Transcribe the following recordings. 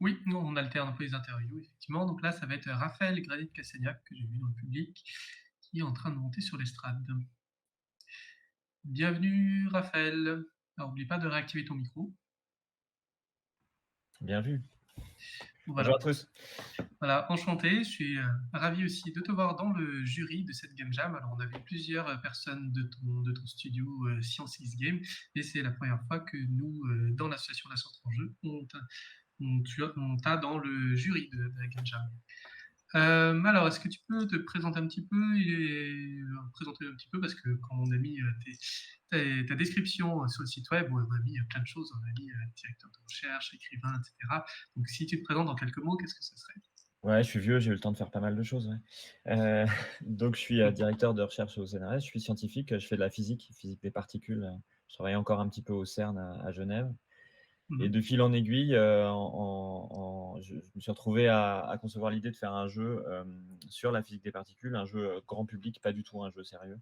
Oui, nous, on alterne un peu les interviews, effectivement. Donc là, ça va être Raphaël Granit-Cassagnac, que j'ai vu dans le public, qui est en train de monter sur l'estrade. Bienvenue, Raphaël. Alors, n'oublie pas de réactiver ton micro. Bien vu. Bonjour à Voilà. tous. Voilà, enchanté. Je suis ravi aussi de te voir dans le jury de cette Game Jam. Alors, on avait plusieurs personnes de ton studio Science X Game, et c'est la première fois que nous, dans l'association La Science en Jeu, on t'a dans le jury de la Game Jam. Alors, est-ce que tu peux te présenter un petit peu présenter un petit peu parce que quand on a mis ta description sur le site web, on a mis plein de choses, on a mis directeur de recherche, écrivain, etc. Donc, si tu te présentes en quelques mots, qu'est-ce que ce serait? Ouais, je suis vieux, j'ai eu le temps de faire pas mal de choses, ouais. Donc je suis, directeur de recherche au CNRS, je suis scientifique, je fais de la physique des particules, je travaille encore un petit peu au CERN à Genève et Mhm. de fil en aiguille, je me suis retrouvé à concevoir l'idée de faire un jeu, sur la physique des particules, un jeu, grand public, pas du tout un jeu sérieux,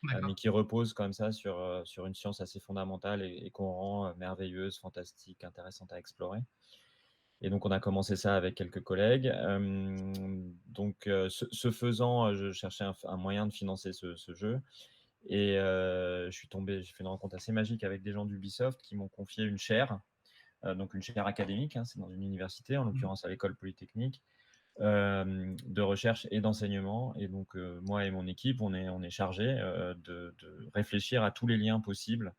mais D'accord. qui repose comme ça sur une science assez fondamentale et qu'on rend, merveilleuse, fantastique, intéressante à explorer. Et donc, on a commencé ça avec quelques collègues. Donc, ce faisant, je cherchais un moyen de financer ce jeu et j'ai fait une rencontre assez magique avec des gens d'Ubisoft qui m'ont confié une chaire, donc une chaire académique, hein, c'est dans une université, en Mhm. l'occurrence à l'École polytechnique, de recherche et d'enseignement. Et donc, moi et mon équipe, on est chargés de réfléchir à tous les liens possibles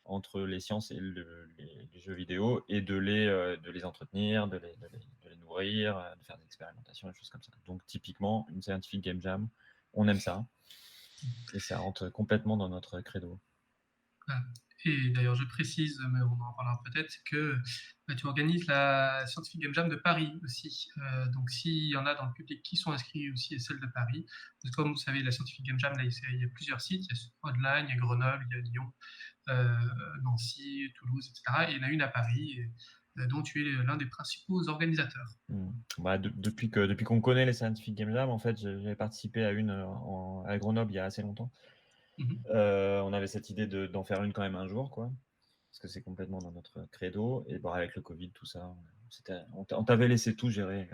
entre les sciences et les jeux vidéo et de les entretenir, de les nourrir, de faire des expérimentations, des choses comme ça. Donc, typiquement, une scientific game jam, on aime ça et ça rentre complètement dans notre credo. Ah, et d'ailleurs, je précise, mais on en parlera peut-être, c'est que tu organises la Scientific Game Jam de Paris aussi. Donc, s'il y en a dans le public qui sont inscrits aussi à celle de Paris, parce que comme vous savez, la Scientific Game Jam, là, il y a plusieurs sites. Il y a Online, il y a Grenoble, il y a Lyon, Nancy, Toulouse, etc. Et il y en a une à Paris, dont tu es l'un des principaux organisateurs. Bah, depuis qu'on connaît les scientific game jam, en fait, j'avais participé à une à Grenoble il y a assez longtemps. Mhm. On avait cette idée d'en faire une quand même un jour, quoi, parce que c'est complètement dans notre credo. Et bon, avec le Covid, tout ça, on t'avait laissé tout gérer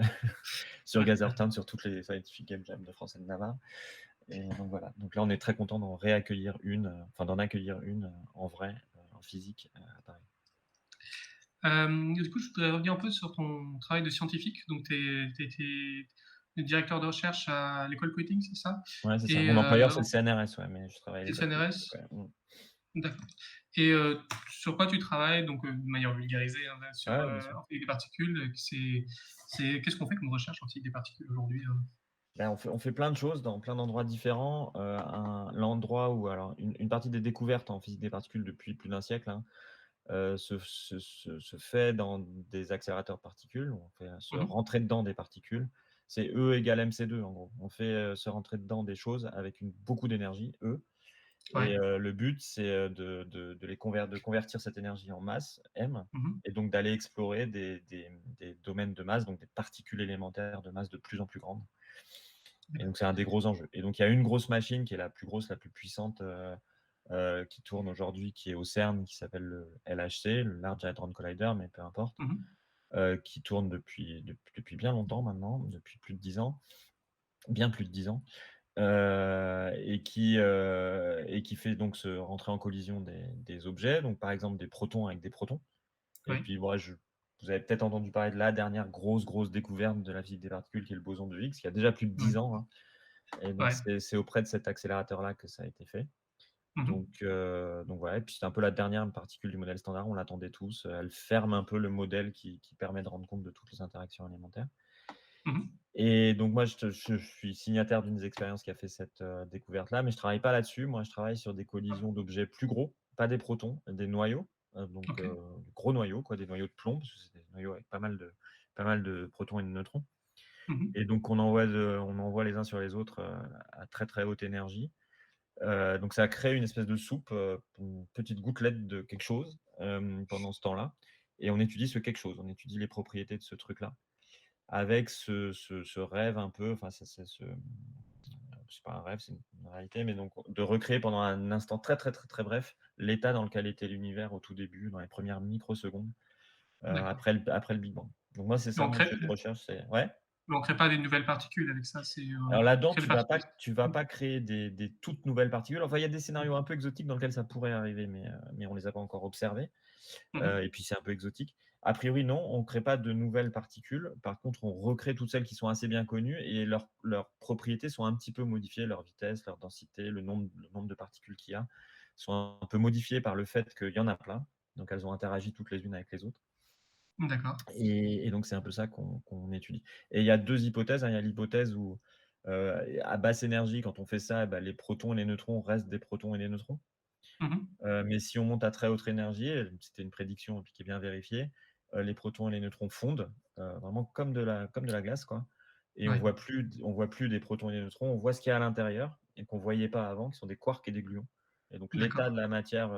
sur Ouais. Gazertown, sur toutes les Scientific Game Jam de France et de Navarre. Et donc voilà. Donc là, on est très content d'en accueillir une en vrai, en physique, à Paris. Du coup, je voudrais revenir un peu sur ton travail de scientifique. Donc, tu étais directeur de recherche à l'école Polytechnique, c'est ça? Ouais, c'est ça. Et Mon employeur, c'est le CNRS, ouais, mais je travaille à et l'école polytechnique. CNRS? Ouais. D'accord. Et sur quoi tu travailles? Donc, de manière vulgarisée, hein, sur Ouais, bien sûr. en physique des particules, qu'est-ce qu'on fait comme recherche en physique des particules aujourd'hui? Ben, on fait plein de choses dans plein d'endroits différents. L'endroit où, alors, une partie des découvertes en physique des particules depuis plus d'un siècle, hein, se fait dans des accélérateurs de particules. On fait se Mhm. rentrer dedans des particules. C'est E égale mc2 en gros. On fait se rentrer dedans des choses avec beaucoup d'énergie, E. Ouais. Et le but, c'est de convertir cette énergie en masse, M, Mhm. et donc d'aller explorer des domaines de masse, donc des particules élémentaires de masse de plus en plus grandes. Et D'accord. donc, c'est un des gros enjeux. Et donc, il y a une grosse machine qui est la plus grosse, la plus puissante, qui tourne aujourd'hui, qui est au CERN, qui s'appelle le LHC, le Large Hadron Collider, mais peu importe, Mhm. qui tourne depuis bien longtemps maintenant, depuis plus de 10 ans, bien plus de 10 ans, et qui fait donc se rentrer en collision des objets, donc par exemple des protons avec des protons. Et Oui. puis, moi, vous avez peut-être entendu parler de la dernière grosse découverte de la physique des particules, qui est le boson de Higgs, qui a déjà plus de 10 Ouais. ans, hein. Et donc, Ouais. c'est auprès de cet accélérateur-là que ça a été fait. Mhm. Donc voilà, et puis c'est un peu la dernière particule du modèle standard, on l'attendait tous. Elle ferme un peu le modèle qui permet de rendre compte de toutes les interactions élémentaires. Mhm. Et donc moi, je suis signataire d'une des expériences qui a fait cette découverte-là, mais je travaille pas là-dessus. Moi, je travaille sur des collisions d'objets plus gros, pas des protons, des noyaux, donc Ok. des gros noyaux, quoi, des noyaux de plomb, parce que c'est des noyaux avec pas mal de protons et de neutrons. Mhm. Et donc on envoie les uns sur les autres à très très haute énergie. Donc ça crée une espèce de soupe, une petite gouttelette de quelque chose, pendant ce temps-là, et on étudie ce quelque chose. On étudie les propriétés de ce truc-là avec ce rêve un peu, enfin c'est pas un rêve, c'est une réalité, mais donc de recréer pendant un instant très, très, très, très bref, l'état dans lequel était l'univers au tout début, dans les premières microsecondes, D'accord. après le Big Bang. Donc moi, c'est Mais ça mon jeu de recherche, c'est ouais? on crée pas des nouvelles particules avec ça, Alors on là-dedans, crée des particules. tu vas pas créer des toutes nouvelles particules. Enfin, il y a des scénarios un peu exotiques dans lesquels ça pourrait arriver, mais on les a pas encore observés. Mmh mh. Et puis c'est un peu exotique. A priori, non, on crée pas de nouvelles particules. Par contre, on recrée toutes celles qui sont assez bien connues et leurs propriétés sont un petit peu modifiées, leur vitesse, leur densité, le nombre de particules qu'il y a sont un peu modifiés par le fait qu'il y en a plein. Donc elles ont interagi toutes les unes avec les autres. D'accord. Et donc c'est un peu ça qu'on étudie. Et il y a 2 hypothèses, hein. Il y a l'hypothèse où, à basse énergie, quand on fait ça, bah, les protons et les neutrons restent des protons et des neutrons. Mmh mh. Mais si on monte à très haute énergie, c'était une prédiction et puis qui est bien vérifiée, les protons et les neutrons fondent, vraiment comme de la glace, quoi. Et Ouais, on voit plus des protons et des neutrons, on voit ce qu'il y a à l'intérieur et qu'on voyait pas avant, qui sont des quarks et des gluons. Et donc l'état d'accord. de la matière,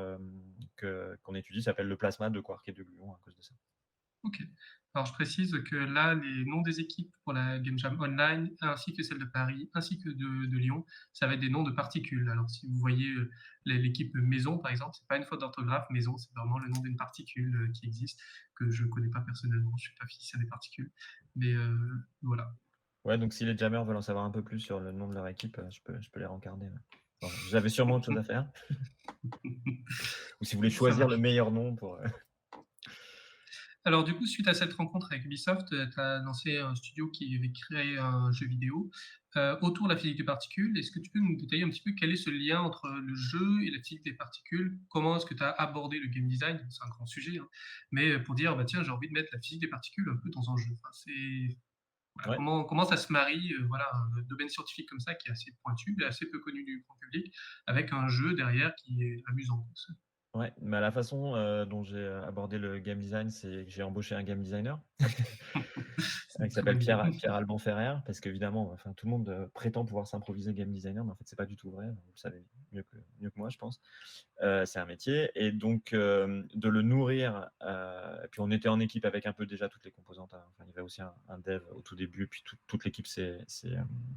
que qu'on étudie s'appelle le plasma de quarks et de gluons à cause de ça. OK. Alors je précise que là, les noms des équipes pour la Game Jam Online, ainsi que celle de Paris, ainsi que de Lyon, ça va être des noms de particules. Alors si vous voyez, l'équipe maison, par exemple, c'est pas une faute d'orthographe, maison, c'est vraiment le nom d'une particule, qui existe, que je connais pas personnellement, je suis pas physicien des particules, mais voilà. Ouais, donc si les jammers veulent en savoir un peu plus sur le nom de leur équipe, je peux les rencarder, ouais. Bon, j'avais sûrement autre chose à faire. Ou si vous voulez Ça choisir le marche. meilleur nom pour, Alors du coup, suite à cette rencontre avec Ubisoft, tu as lancé un studio qui avait créé un jeu vidéo, autour de la physique des particules. Est-ce que tu peux nous détailler un petit peu quel est ce lien entre le jeu et la physique des particules? Comment est-ce que tu as abordé le game design? C'est un grand sujet, hein, mais pour dire: «Bah, tiens, j'ai envie de mettre la physique des particules un peu dans un jeu». Enfin, c'est voilà, ouais. comment ça se marie, voilà, un domaine scientifique comme ça qui est assez pointu et assez peu connu du grand public, avec un jeu derrière qui est amusant? Ouais, mais la façon, dont j'ai, abordé le game design, c'est que j'ai embauché un game designer, C'est une qui très s'appelle bonne idée. Pierre Alban Ferrer, parce qu'évidemment, enfin, tout le monde, prétend pouvoir s'improviser game designer, mais en fait, c'est pas du tout vrai. Vous le savez mieux que moi, je pense. C'est un métier et donc de le nourrir, et puis on était en équipe avec un peu déjà toutes les composantes, hein. Enfin, il y avait aussi un dev au tout début et puis toute l'équipe s'est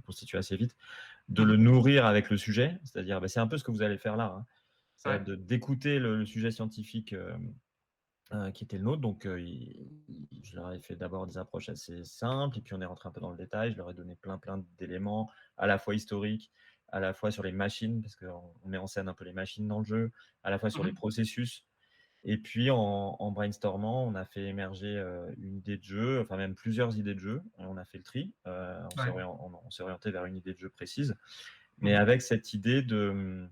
constituée assez vite. De le Mmh. nourrir avec le sujet, c'est-à-dire, bah, c'est un peu ce que vous allez faire là, hein. Ouais, C'est d'écouter le sujet scientifique, qui était le nôtre. Donc, je leur ai fait d'abord des approches assez simples, et puis on est rentré un peu dans le détail. Je leur ai donné plein d'éléments, à la fois historiques, à la fois sur les machines, parce qu'on met en scène un peu les machines dans le jeu, à la fois sur les mmh, processus. Et puis en brainstormant, on a fait émerger une idée de jeu, enfin même plusieurs idées de jeu. Et on a fait le tri. ouais, On s'est orienté vers une idée de jeu précise, mais mmh, avec cette idée de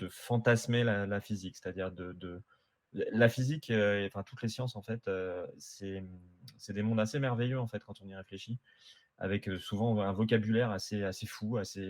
fantasmer la physique, c'est-à-dire la physique, enfin toutes les sciences en fait, c'est des mondes assez merveilleux en fait quand on y réfléchit, avec souvent un vocabulaire assez fou, assez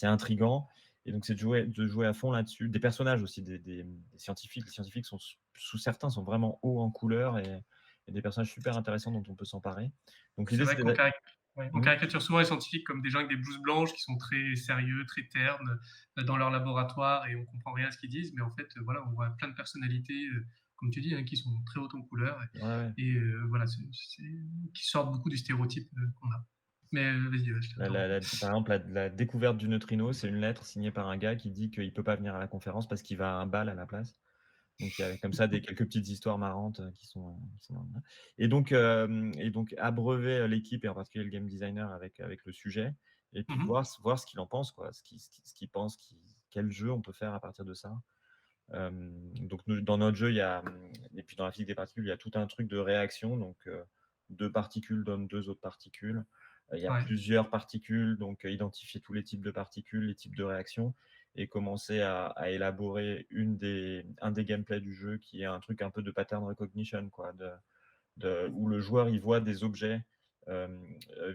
intriguant. Et donc c'est de jouer à fond là-dessus. Des personnages aussi, des scientifiques. Les scientifiques sont sous certains sont vraiment hauts en couleur et des personnages super intéressants dont on peut s'emparer. Donc c'est l'idée vrai c'était qu'on ouais, on mmh, caricature souvent les scientifiques comme des gens avec des blouses blanches qui sont très sérieux, très ternes, dans leur laboratoire et on comprend rien à ce qu'ils disent, mais en fait, voilà, on voit plein de personnalités, comme tu dis, hein, qui sont très hautes en couleur ouais, ouais. voilà, c'est qui sortent beaucoup du stéréotype, qu'on a. Mais, vas-y, je t'ai interrompu. Par exemple, la découverte du neutrino, c'est une lettre signée par un gars qui dit qu'il ne peut pas venir à la conférence parce qu'il va à un bal à la place. Donc il y a comme ça quelques petites histoires marrantes qui sont marrantes. Et donc abreuver l'équipe et en particulier le game designer avec le sujet et puis Mmh. voir ce qu'il en pense, quoi, ce qu'il pense, quel jeu on peut faire à partir de ça. Donc nous, dans notre jeu, et puis dans la physique des particules, il y a tout un truc de réaction. Donc deux particules donnent deux autres particules. Il y a Ouais, plusieurs particules, donc identifier tous les types de particules, les types de réactions, et commencer à élaborer un des gameplays du jeu qui est un truc un peu de pattern recognition, quoi, où le joueur il voit des objets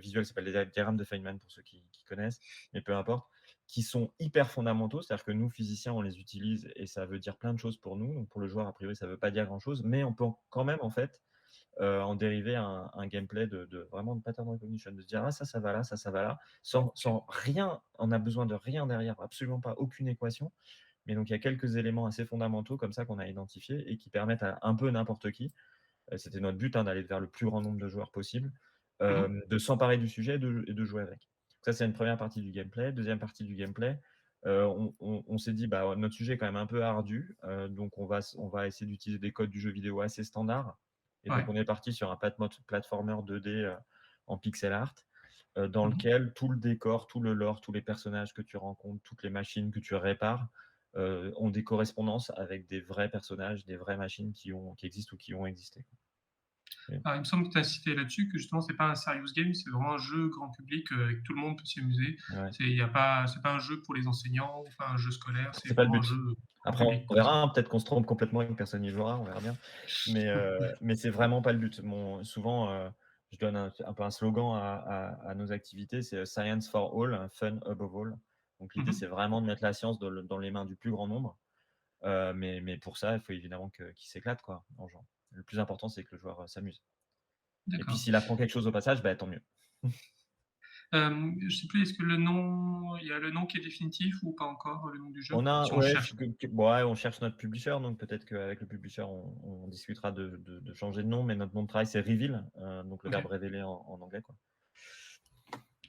visuels, ça s'appelle les diagrammes de Feynman pour ceux qui connaissent, mais peu importe, qui sont hyper fondamentaux, c'est-à-dire que nous, physiciens, on les utilise et ça veut dire plein de choses pour nous. Donc pour le joueur, a priori, ça ne veut pas dire grand-chose, mais on peut quand même, en fait, en dériver un gameplay vraiment de pattern recognition, de se dire, ah, ça va là, ça va là, OK. sans rien, on a besoin de rien derrière, absolument pas, aucune équation. Mais donc il y a quelques éléments assez fondamentaux comme ça qu'on a identifiés et qui permettent à un peu n'importe qui, c'était notre but, hein, d'aller vers le plus grand nombre de joueurs possible, Mmh. de s'emparer du sujet et de jouer avec. Ça, c'est une première partie du gameplay. Deuxième partie du gameplay, On s'est dit: «Bah, notre sujet est quand même un peu ardu, donc on va essayer d'utiliser des codes du jeu vidéo assez standards» et donc Ouais. on est parti sur un platformer 2D, en pixel art, dans Mmh. lequel tout le décor, tout le lore, tous les personnages que tu rencontres, toutes les machines que tu répares, ont des correspondances avec des vrais personnages, des vraies machines qui existent ou qui ont existé. Et Alors, il me semble que tu as cité là-dessus que justement, c'est pas un serious game, c'est vraiment un jeu grand public, et que tout le monde peut s'y amuser. ouais, C'est pas un jeu pour les enseignants, ou pas un jeu scolaire, c'est c'est pas le vraiment un but. jeu grand Après, public, on quoi. verra, hein, peut-être qu'on se trompe complètement et que personne n'y jouera, on verra bien. Mais c'est vraiment pas le but. Souvent, je donne un peu un slogan à nos activités, c'est «Science for all, fun above all». Donc Mmh l'idée, mh. c'est vraiment de mettre la science dans les mains du plus grand nombre, mais pour ça, il faut évidemment qu'ils s'éclatent, quoi, en jouant. Le plus important, c'est que le joueur, s'amuse et puis D'accord. s'il apprend quelque chose au passage, bah, tant mieux. Je sais plus, est-ce que le nom il y a le nom qui est définitif ou pas encore, le nom du jeu? On a Si on le ouais, cherche. bon, ouais, on cherche notre publisher, donc peut-être qu'avec le publisher, on discutera de changer de nom, mais notre nom de travail, c'est Reveal, donc le OK, verbe révéler en anglais, quoi.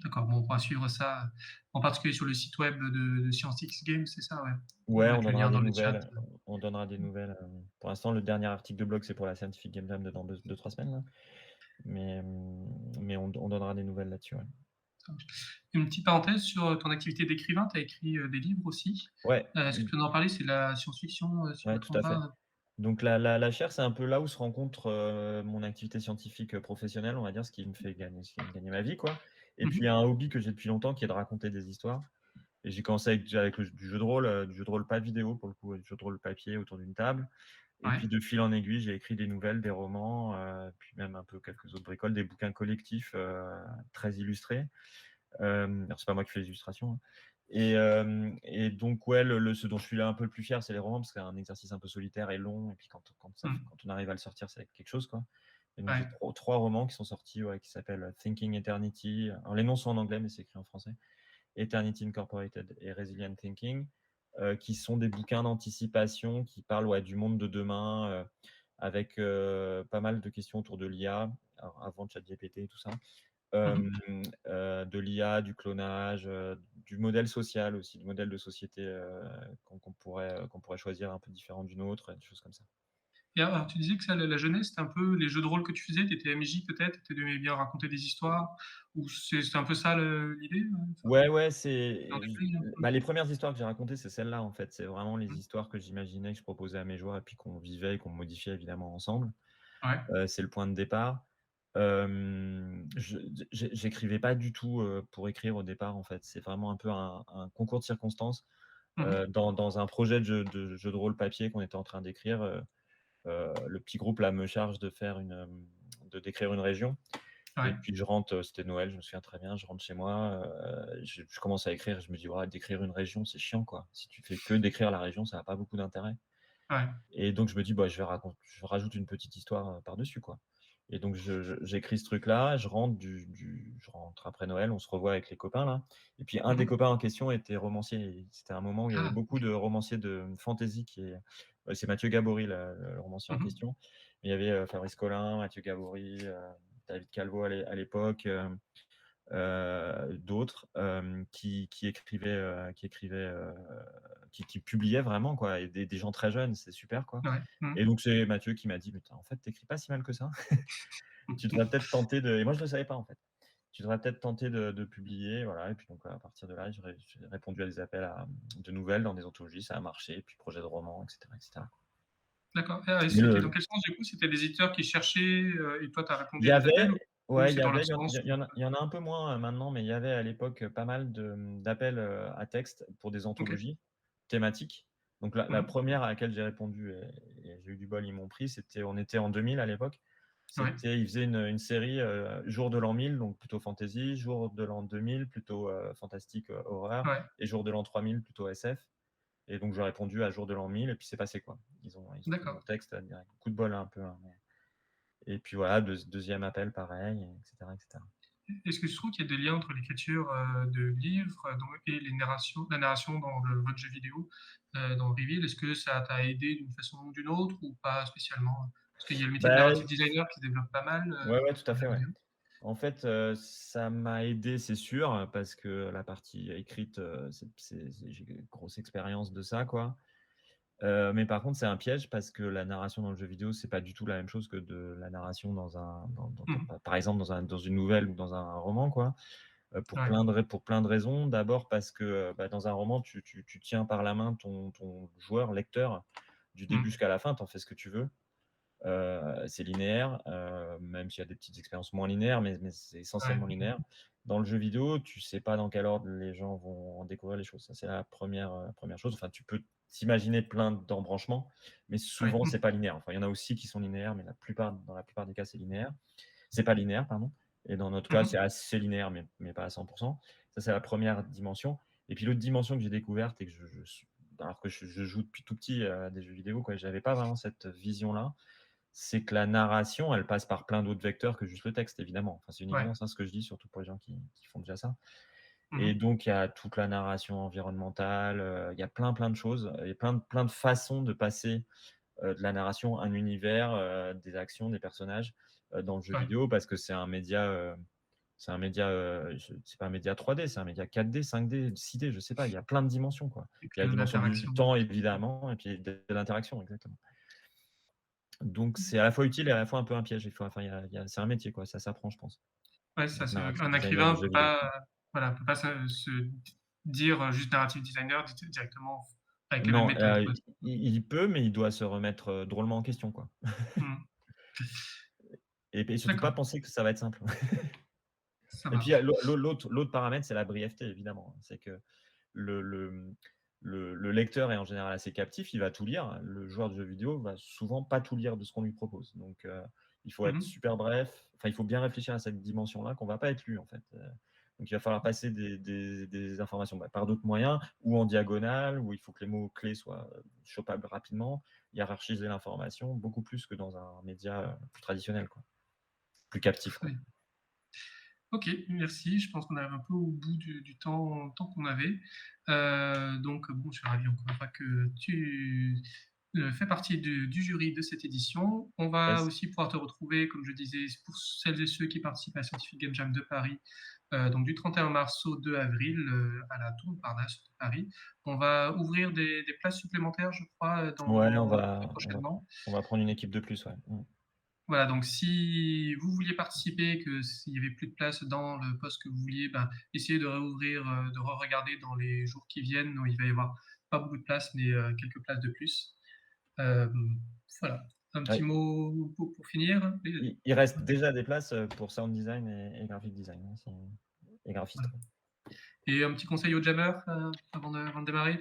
d'accord. Bon, on pourra suivre ça, en particulier sur le site web de Science X Games, c'est ça? Ouais. On va Ouais, mettre le lien dans le chat. on donnera des nouvelles, pour l'instant, le dernier article de blog, c'est pour la Scientific Game Jam de dans 2-3 semaines, là, mais on donnera des nouvelles là-dessus, ouais. Ça marche. Une petite parenthèse sur, ton activité d'écrivain, tu as écrit, des livres aussi. Ouais, Est-ce que tu peux nous en parler? C'est de la science-fiction, si je ouais, me tout trompe à fait. pas? Donc la chaire, c'est un peu là où se rencontre, mon activité scientifique, professionnelle, on va dire, ce qui me fait gagner ma vie, quoi et Mmh puis il y mh. a un hobby que j'ai depuis longtemps qui est de raconter des histoires et j'ai commencé avec du jeu de rôle pas vidéo pour le coup, du jeu de rôle papier autour d'une table et Ouais. puis de fil en aiguille, j'ai écrit des nouvelles, des romans, puis même un peu quelques autres bricoles, des bouquins collectifs, très illustrés. Alors c'est pas moi qui fais les illustrations, hein et donc ouais, ce dont je suis là un peu le plus fier, c'est les romans parce que c'est un exercice un peu solitaire et long et puis Mmh. quand on arrive à le sortir, c'est quelque chose, quoi et donc j'ai Ouais. 3 romans qui sont sortis, ouais, qui s'appellent Thinking Eternity. Alors les noms sont en anglais, mais c'est écrit en français. Eternity Incorporated et Resilient Thinking, qui sont des bouquins d'anticipation qui parlent, ouais, du monde de demain, avec, pas mal de questions autour de l'IA, alors avant ChatGPT et tout ça. Mmh mh. Hem, de l'IA, du clonage, du modèle social aussi, du modèle de société, qu'on pourrait choisir un peu différent d'une autre, des choses comme ça. Et alors tu disais que ça, la jeunesse, c'était un peu les jeux de rôle que tu faisais? Tu étais MJ peut-être? Tu aimais bien raconter des histoires? Ou c'est un peu ça l'idée, enfin, Ouais, ouais, dans des pays un peu? bah, les premières histoires que j'ai racontées, c'est celles-là, en fait. C'est vraiment les Mmh. histoires que j'imaginais, que je proposais à mes joueurs et puis qu'on vivait et qu'on modifiait évidemment ensemble. Ouais. C'est le point de départ. Je j'écrivais pas du tout, pour écrire au départ, en fait. C'est vraiment un peu un concours de circonstances. Mmh mh. Dans un projet de jeu de rôle papier qu'on était en train d'écrire, le petit groupe là me charge de décrire une région et Ouais. puis je rentre, c'était Noël, je me souviens très bien, je rentre chez moi, je commence à écrire et je me dis: «Ouais, décrire une région, c'est chiant, quoi. Si tu fais que décrire la région, ça a pas beaucoup d'intérêt». Ouais. Et donc je me dis: «Bah, je rajoute une petite histoire, par-dessus, quoi» et donc j'écris ce truc-là, je rentre après Noël, on se revoit avec les copains là et puis un Mmh des mh. copains en question était romancier et c'était un moment où il y avait Ah! beaucoup OK. de romanciers de fantasy c'est Mathieu Gabory le romancier en Mmh mh. question. Mais il y avait, Fabrice Collin, Mathieu Gabory, David Calvo à l'époque, d'autres, qui publiaient vraiment, quoi et des gens très jeunes, c'est super, quoi Ouais. Mmh. et donc c'est Mathieu qui m'a dit: «Mais en fait, tu écris pas si mal que ça. Tu devrais peut-être tenter de» et moi je le savais pas, en fait. «Tu devrais peut-être tenter de publier», voilà et puis donc à partir de là, j'ai répondu à des appels de nouvelles dans des anthologies, ça a marché, puis projet de roman et cetera, quoi. D'accord. Et Mais c'était dans le quel sens du coup? C'était des éditeurs qui cherchaient, et toi tu as Il répondu y à des appels? avait Ou ouais, c'est dans leur sens ou? il y en a un peu moins, maintenant, mais il y avait à l'époque, pas mal d'appels, à texte pour des OK. anthologies thématiques. Donc Mmh la mh. 1re à laquelle j'ai répondu et j'ai eu du bol, ils m'ont pris, on était en 2000 à l'époque. Ouais. Ils faisaient une série, Jour de l'an 1000, donc plutôt fantasy, Jour de l'an 2000, plutôt, fantastique, horreur Ouais. et Jour de l'an 3000, plutôt SF et donc j'ai répondu à Jour de l'an 1000 et puis c'est passé, quoi. Ils ont pris mon D'accord. texte, direct. Coup de bol un peu, hein, mais et puis voilà, 2e appel pareil et cetera et cetera. Est-ce que tu trouves qu'il y a des liens entre l'écriture, de livres, et la narration dans votre jeu vidéo, dans Reveal? Est-ce que ça t'a aidé d'une façon ou d'une autre ou pas spécialement? Parce qu'il y a le métier de Bah, narrative designer qui se développe pas mal, ouais, ouais, tout à dans le fait, jeu ouais. vidéo. En fait, ça m'a aidé, c'est sûr, parce que la partie écrite, j'ai une grosse expérience de ça, quoi. Mais par contre, c'est un piège parce que la narration dans le jeu vidéo, c'est pas du tout la même chose que de la narration Mmh. par exemple, dans une nouvelle ou dans un roman, quoi. Ouais. Pour plein de raisons. D'abord parce que, bah, dans un roman, tu tiens par la main ton joueur, lecteur, du début Mmh. jusqu'à la fin, tu en fais ce que tu veux. C'est linéaire, même s'il y a des petites expériences moins linéaires, mais c'est Ouais. essentiellement linéaire. Dans le jeu vidéo, tu sais pas dans quel ordre les gens vont découvrir les choses. Ça, c'est la première chose. Enfin, tu peux t'imaginer plein d'embranchements, mais Ouais. souvent, c'est pas linéaire. Enfin, il y en a aussi qui sont linéaires, mais dans la plupart des cas, c'est linéaire. C'est pas linéaire, pardon. Et dans notre cas, Mmh. c'est assez linéaire, mais pas à 100. Ça, c'est la première dimension. Et puis l'autre dimension que j'ai découverte et que alors que je joue depuis tout petit à des jeux vidéo, quoi, j'avais pas vraiment cette vision-là. C'est que la narration, elle passe par plein d'autres vecteurs que juste le texte, évidemment. Enfin, c'est une Ouais. évidence, hein, ce que je dis, surtout pour les gens qui font déjà ça. Et Mmh. donc, il y a toute la narration environnementale, il y a plein de choses, il y a plein de façons de passer de la narration, un univers, des actions, des personnages, dans le jeu Ouais. vidéo parce que c'est pas un média 3D, c'est un média 4D, 5D, 6D, je sais pas, il y a plein de dimensions, quoi. Et Il y a que la dimension du l'interaction. temps évidemment et puis de l'interaction, exactement. Donc c'est à la fois utile et à la fois un peu un piège. C'est un métier, quoi, ça s'apprend, je pense, Ouais, ça d'être se narrative un designer de écrivain jeux peut vidéo. pas, voilà, peut pas se dire, juste narrative designer directement avec les mêmes Non, méthodes, quoi. il peut, mais il doit se remettre, drôlement en question, quoi. Mmh. Et surtout pas D'accord, penser que ça va être simple. ça Et puis, marche. l'autre paramètre, c'est la brièveté, évidemment. C'est que le le, mmh, le lecteur est en général assez captif, il va tout lire. Le joueur de jeux vidéo va souvent pas tout lire de ce qu'on lui propose. Donc, il faut Mmh être mh. super bref. Enfin, il faut bien réfléchir à cette dimension-là qu'on va pas être lu, en fait. Donc il va falloir passer des informations, bah, par d'autres moyens ou en diagonale, où il faut que les mots clés soient, chopables rapidement, hiérarchiser l'information, beaucoup plus que dans un média, plus traditionnel, quoi. Plus captif, Très quoi. bien. OK, merci. Je pense qu'on arrive un peu au bout du temps qu'on avait. Donc bon, je suis ravi encore une fois que tu, fais partie du jury de cette édition. On va Yes. aussi pouvoir te retrouver, comme je disais, pour celles et ceux qui participent à la Scientific Game Jam de Paris, donc du 31 mars au 2 avril, à la Tour Montparnasse de Paris. On va ouvrir des places supplémentaires, je crois, Ouais, dans très prochainement. on va prendre une équipe de plus, ouais. Mmh. Voilà, donc si vous vouliez participer, que s'il y avait plus de place dans le poste que vous vouliez, ben, essayez de réouvrir, de re-regarder dans les jours qui viennent où il va y avoir pas beaucoup de place, mais quelques places de plus. Hem, voilà, un petit Ouais. mot pour finir? Oui, Il reste déjà des places, pour sound design et graphic design, hein, et graphiste, voilà, quoi. et un petit conseil aux jammers, avant de démarrer?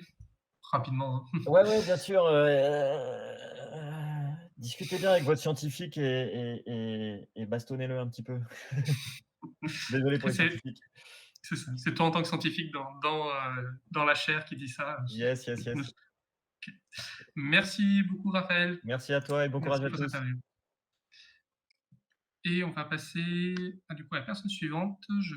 Rapidement, hein. Ouais, ouais, bien sûr, discutez bien avec votre scientifique et bastonnez-le un petit peu. Désolé pour les C'est scientifiques. c'est ça, c'est toi en tant que scientifique dans la chair qui dit ça. Yes, yes, yes. Merci beaucoup Raphaël, Merci à toi et bon courage merci à pour cette tous. interview. Et on va passer, du coup, à la personne suivante. Je